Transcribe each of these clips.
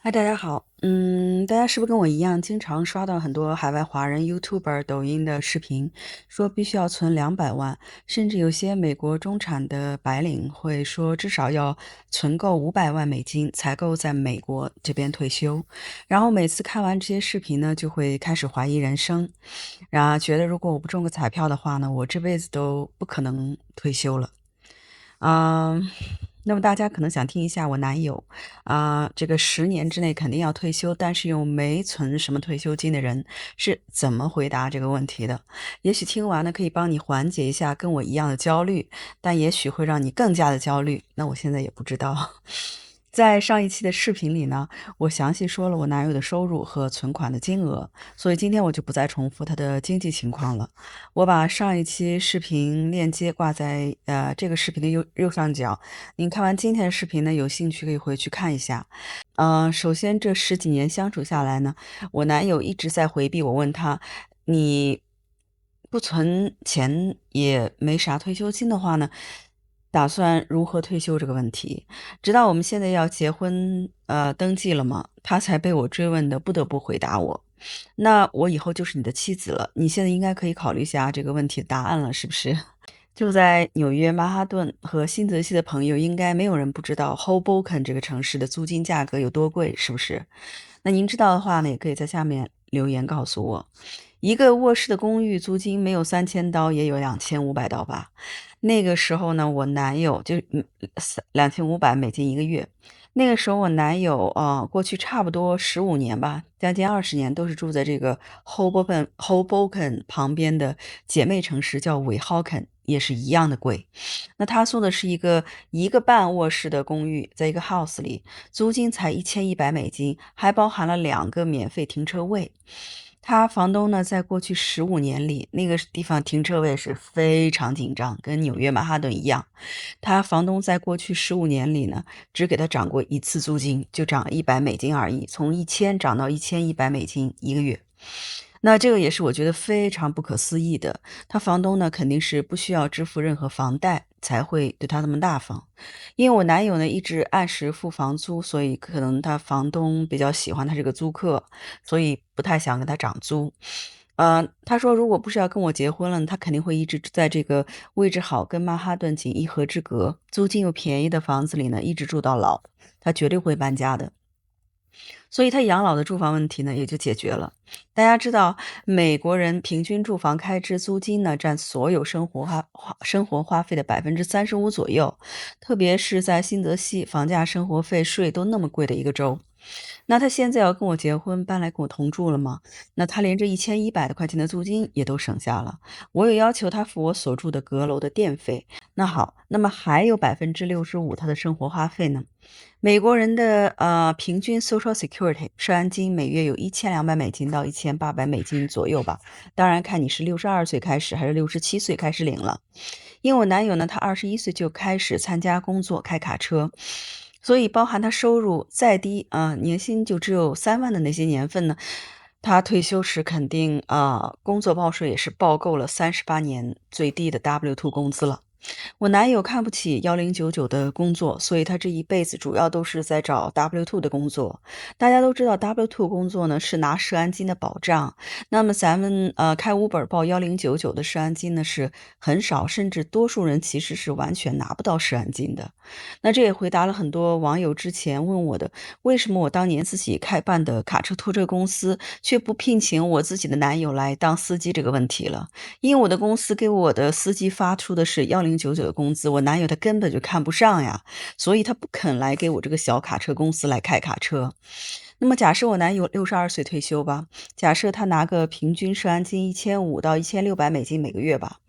嗨，大家好。大家是不是跟我一样，经常刷到很多海外华人 YouTuber、抖音的视频，说必须要存200万，甚至有些美国中产的白领会说，至少要存够$500万才够在美国这边退休。然后每次看完这些视频呢，就会开始怀疑人生，然后觉得如果我不中个彩票的话呢，我这辈子都不可能退休了。嗯，那么大家可能想听一下我男友，这个10年之内肯定要退休，但是又没存什么退休金的人是怎么回答这个问题的？也许听完呢，可以帮你缓解一下跟我一样的焦虑，但也许会让你更加的焦虑。那我现在也不知道。在上一期的视频里呢，我详细说了我男友的收入和存款的金额，所以今天我就不再重复他的经济情况了。我把上一期视频链接挂在这个视频的右上角，您看完今天的视频呢，有兴趣可以回去看一下。首先这十几年相处下来呢，我男友一直在回避我问他，你不存钱也没啥退休金的话呢，打算如何退休这个问题？直到我们现在要结婚登记了嘛，他才被我追问的不得不回答我。那我以后就是你的妻子了，你现在应该可以考虑一下这个问题的答案了，是不是？就在纽约曼哈顿和新泽西的朋友，应该没有人不知道 Hoboken 这个城市的租金价格有多贵，是不是？那您知道的话呢，也可以在下面留言告诉我。一个卧室的公寓租金没有3000刀，也有2500刀吧？那个时候呢，我男友就$2500一个月。那个时候我男友过去差不多15年吧，将近20年都是住在这个 Hoboken 旁边的姐妹城市叫Weehawken，也是一样的贵。那他租的是一个半卧室的公寓，在一个 house 里，租金才$1100，还包含了2个免费停车位。他房东呢，在过去15年里，那个地方停车位是非常紧张，跟纽约曼哈顿一样。他房东在过去15年里呢，只给他涨过一次租金，就涨$100而已，从1000涨到$1100一个月。那这个也是我觉得非常不可思议的。他房东呢，肯定是不需要支付任何房贷，才会对他那么大方。因为我男友呢一直按时付房租，所以可能他房东比较喜欢他这个租客，所以不太想给他涨租。他说如果不是要跟我结婚了，他肯定会一直在这个位置好、跟曼哈顿仅一河之隔、租金又便宜的房子里呢，一直住到老。他绝对会搬家的。所以他养老的住房问题呢，也就解决了。大家知道，美国人平均住房开支租金呢，占所有生活花费的35%左右，特别是在新泽西，房价、生活费、税都那么贵的一个州。那他现在要跟我结婚，搬来跟我同住了吗？那他连这1100多块钱的租金也都省下了。我有要求他付我所住的阁楼的电费。那好，那么还有65%他的生活花费呢？美国人的平均 Social Security 社安金每月有$1200到$1800左右吧，当然看你是62岁开始还是67岁开始领了。因为我男友呢，他21岁就开始参加工作开卡车，所以包含他收入再低年薪就只有3万的那些年份呢，他退休时肯定工作报税也是报够了38年最低的 W2 工资了。我男友看不起1099的工作，所以他这一辈子主要都是在找 W2 的工作。大家都知道 W2 工作呢是拿社安金的保障，那么咱们开 Uber 报1099的社安金呢是很少，甚至多数人其实是完全拿不到社安金的。那这也回答了很多网友之前问我的，为什么我当年自己开办的卡车拖车公司却不聘请我自己的男友来当司机这个问题了。因为我的公司给我的司机发出的是1099的工资，我男友他根本就看不上呀，所以他不肯来给我这个小卡车公司来开卡车。那么假设我男友62岁退休吧，假设他拿个平均社安金1500到$1600每个月吧。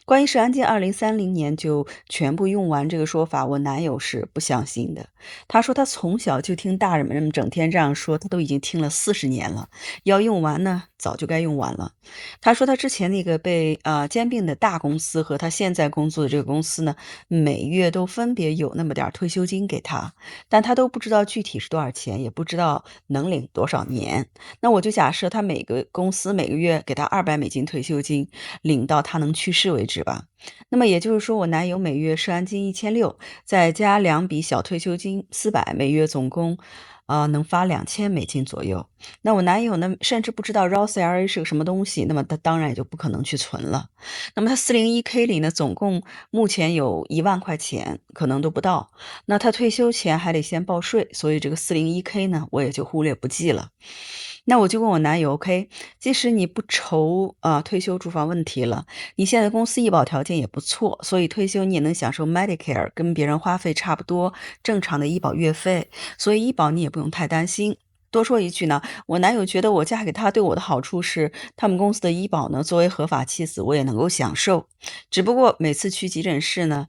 关于社安金2030年就全部用完这个说法，我男友是不相信的。他说他从小就听大人们整天这样说，他都已经听了40年了，要用完呢，早就该用完了。他说他之前那个被兼并的大公司和他现在工作的这个公司呢，每月都分别有那么点儿退休金给他，但他都不知道具体是多少钱，也不知道能领多少年。那我就假设他每个公司每个月给他$200退休金，领到他能去世为止吧。那么也就是说，我男友每月社安金1600，再加2笔小退休金400，每月总共能发$2000左右。那我男友呢，甚至不知道 Roth IRA 是个什么东西，那么他当然也就不可能去存了。那么他 401k 里呢，总共目前有1万块钱，可能都不到。那他退休前还得先报税，所以这个 401k 呢，我也就忽略不计了。那我就问我男友，OK，即使你不愁退休住房问题了，你现在公司医保条件也不错，所以退休你也能享受 Medicare，跟别人花费差不多，正常的医保月费，所以医保你也不用太担心。多说一句呢，我男友觉得我嫁给他对我的好处是，他们公司的医保呢，作为合法妻子，我也能够享受。只不过每次去急诊室呢，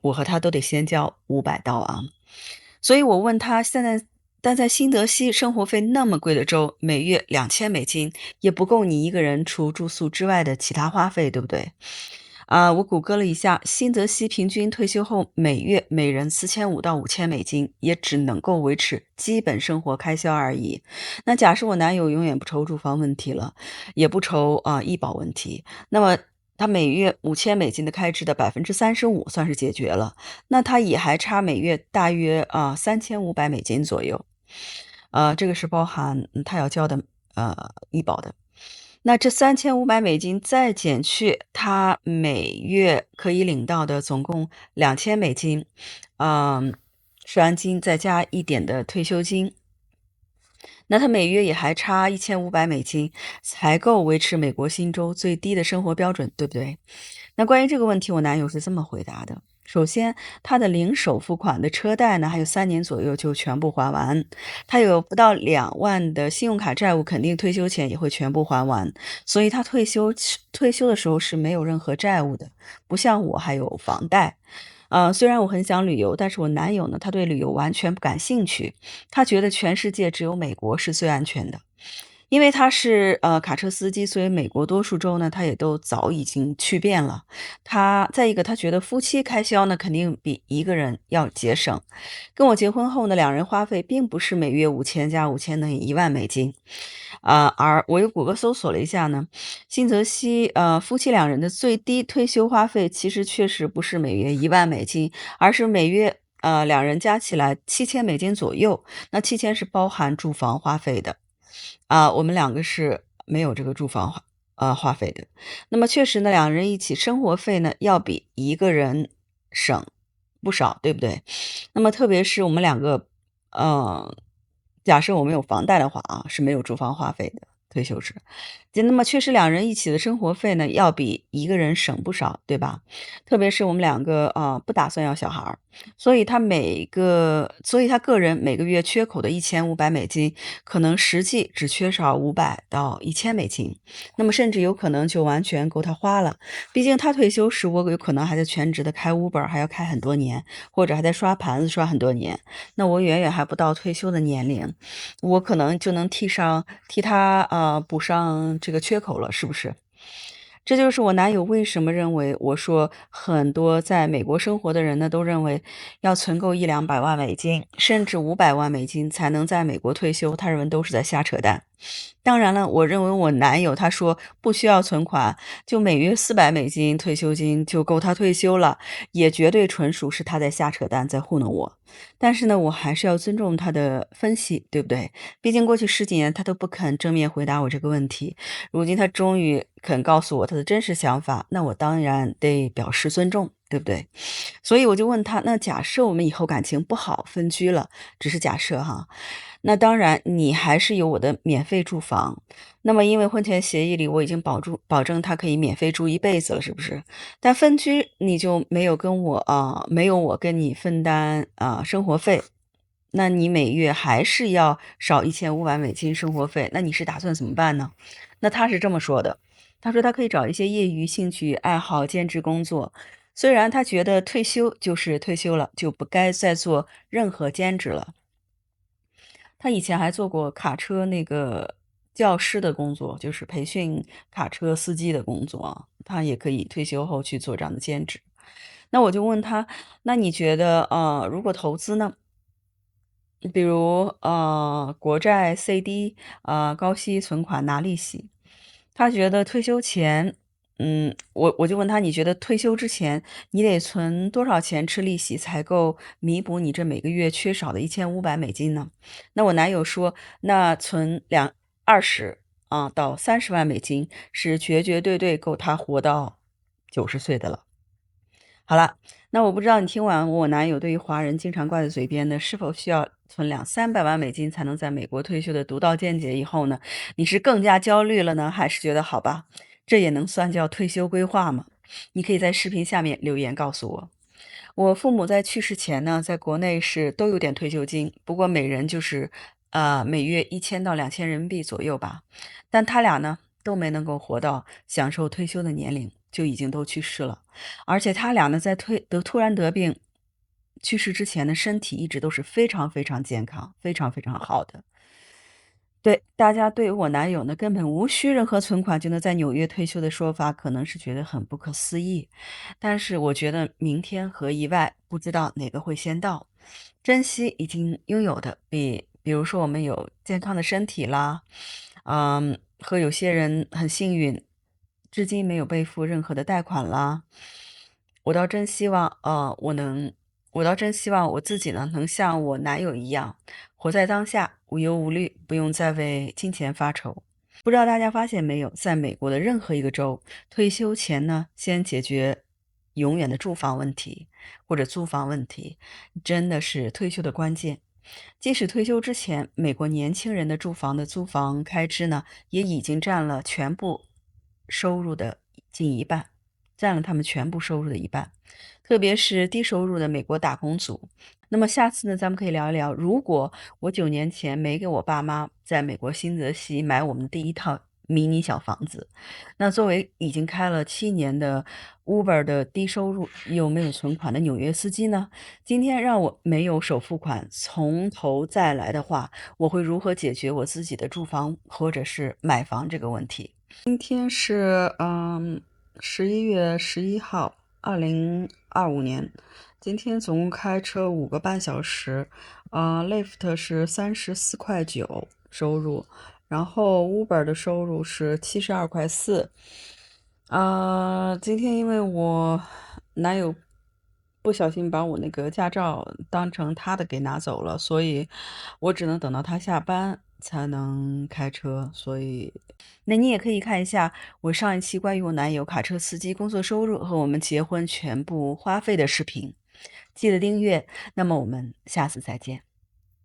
我和他都得先交$500啊。所以我问他现在，但在新泽西生活费那么贵的州，每月$2000也不够你一个人除住宿之外的其他花费，对不对？我谷歌了一下，新泽西平均退休后每月每人4500到$5000，也只能够维持基本生活开销而已。那假设我男友永远不愁住房问题了，也不愁医保问题，那么他每月$5000的开支的35%算是解决了，那他也还差每月大约$3500左右。这个是包含他要交的医保的。那这$3500再减去他每月可以领到的总共$2000，税完金再加一点的退休金，那他每月也还差$1500才够维持美国新州最低的生活标准，对不对？那关于这个问题，我男友是这么回答的。首先，他的零首付款的车贷呢，还有3年左右就全部还完。他有不到2万的信用卡债务，肯定退休前也会全部还完。所以他退休的时候是没有任何债务的，不像我还有房贷。虽然我很想旅游，但是我男友呢，他对旅游完全不感兴趣。他觉得全世界只有美国是最安全的。因为他是卡车司机，所以美国多数州呢，他也都早已经去遍了。再一个，他觉得夫妻开销呢，肯定比一个人要节省。跟我结婚后呢，两人花费并不是每月5000加5000等于$10,000。而我又谷歌搜索了一下呢，新泽西夫妻两人的最低退休花费其实确实不是每月$10,000，而是每月两人加起来$7000左右。那7000是包含住房花费的。我们两个是没有这个住房花费的。那么确实呢，两人一起生活费呢，要比一个人省不少，对不对？那么特别是我们两个，呃，假设我们有房贷的话是没有住房花费的，退休时。那么确实两人一起的生活费呢，要比一个人省不少，对吧？特别是我们两个不打算要小孩儿，所以他个人每个月缺口的$1500，可能实际只缺少500到$1000，那么甚至有可能就完全够他花了。毕竟他退休时，我有可能还在全职的开 Uber，还要开很多年，或者还在刷盘子刷很多年。那我远远还不到退休的年龄，我可能就能替他补上这个缺口了，是不是？这就是我男友为什么认为我说很多在美国生活的人呢，都认为要存够100-200万美金，甚至$500万才能在美国退休，他认为都是在瞎扯淡。当然了，我认为我男友他说不需要存款，就每月$400退休金就够他退休了，也绝对纯属是他在瞎扯淡，在糊弄我。但是呢，我还是要尊重他的分析，对不对？毕竟过去10几年他都不肯正面回答我这个问题，如今他终于肯告诉我他的真实想法，那我当然得表示尊重，对不对？所以我就问他，那假设我们以后感情不好，分居了，只是假设哈，那当然你还是有我的免费住房。那么因为婚前协议里我已经保证他可以免费住一辈子了，是不是？但分居你就没有我跟你分担生活费，那你每月还是要少$1500生活费，那你是打算怎么办呢？那他是这么说的，他说他可以找一些业余兴趣爱好兼职工作，虽然他觉得退休就是退休了，就不该再做任何兼职了。他以前还做过卡车那个教师的工作，就是培训卡车司机的工作啊，他也可以退休后去做这样的兼职。那我就问他，那你觉得如果投资呢？比如国债、CD 高息存款拿利息，他觉得退休前我就问他，你觉得退休之前你得存多少钱吃利息才够弥补你这每个月缺少的1500美金呢？那我男友说，那存20到30万美金是绝对够他活到90岁的了。好了，那我不知道你听完我男友对于华人经常挂在嘴边的是否需要存200-300万美金才能在美国退休的独到见解以后呢，你是更加焦虑了呢，还是觉得好吧，这也能算叫退休规划吗？你可以在视频下面留言告诉我。我父母在去世前呢，在国内是都有点退休金，不过每人就是每月1000到2000人民币左右吧。但他俩呢都没能够活到享受退休的年龄，就已经都去世了。而且他俩呢在突然得病去世之前呢，身体一直都是非常健康，非常好的。对，大家对于我男友呢，根本无需任何存款就能在纽约退休的说法，可能是觉得很不可思议。但是我觉得明天和意外，不知道哪个会先到。珍惜已经拥有的，比如说我们有健康的身体啦，和有些人很幸运，至今没有背负任何的贷款啦。我倒真希望，我倒真希望我自己呢，能像我男友一样。活在当下，无忧无虑，不用再为金钱发愁。不知道大家发现没有，在美国的任何一个州，退休前呢，先解决永远的住房问题或者租房问题，真的是退休的关键。即使退休之前，美国年轻人的住房的租房开支呢，也已经占了全部收入的近一半，占了他们全部收入的一半。特别是低收入的美国打工族。那么下次呢，咱们可以聊一聊，如果我9年前没给我爸妈在美国新泽西买我们的第一套迷你小房子，那作为已经开了7年的 Uber 的低收入又没有存款的纽约司机呢？今天让我没有首付款，从头再来的话，我会如何解决我自己的住房或者是买房这个问题？今天是11月11号，2025年。今天总共开车5个半小时，Lyft 是34.9块收入，然后 Uber 的收入是72.4块。今天因为我男友不小心把我那个驾照当成他的给拿走了，所以我只能等到他下班才能开车，所以那你也可以看一下我上一期关于我男友卡车司机工作收入和我们结婚全部花费的视频，记得订阅。那么我们下次再见。